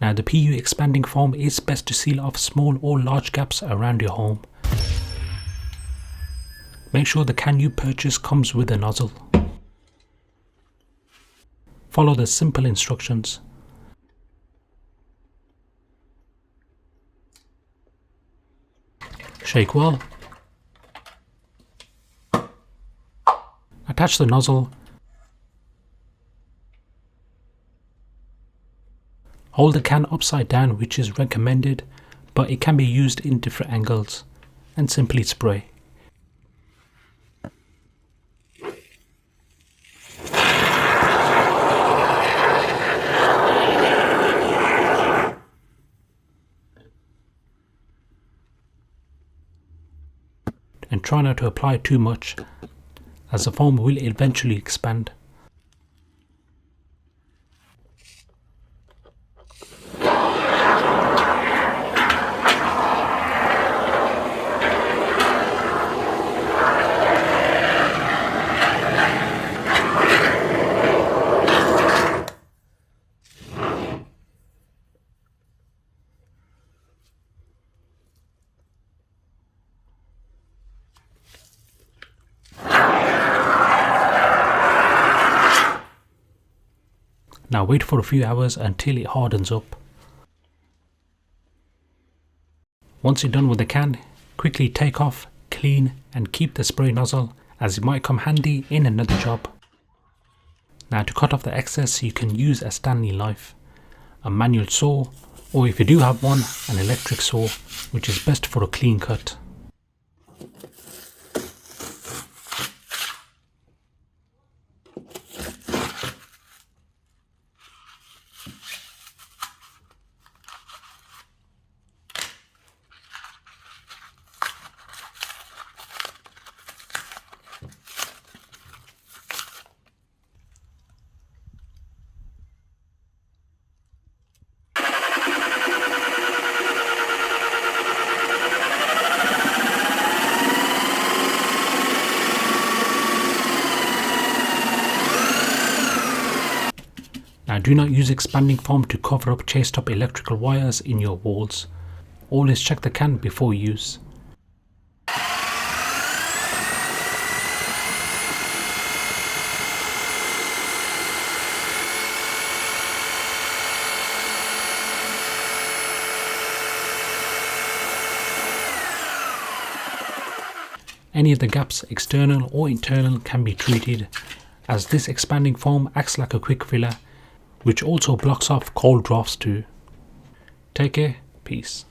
Now the PU expanding foam is best to seal off small or large gaps around your home. Make sure the can you purchase comes with a nozzle. Follow the simple instructions. Shake well. Attach the nozzle. Hold the can upside down, which is recommended, but it can be used in different angles, and simply spray. And try not to apply too much, as the foam will eventually expand. Now wait for a few hours until it hardens up. Once you're done with the can, quickly take off, clean and keep the spray nozzle, as it might come handy in another job. Now to cut off the excess, you can use a Stanley knife, a manual saw, or if you do have one, an electric saw, which is best for a clean cut. Now do not use expanding foam to cover up chased up electrical wires in your walls. Always check the can before use. Any of the gaps, external or internal, can be treated, as this expanding foam acts like a quick filler, which also blocks off cold drafts too. Take care, peace.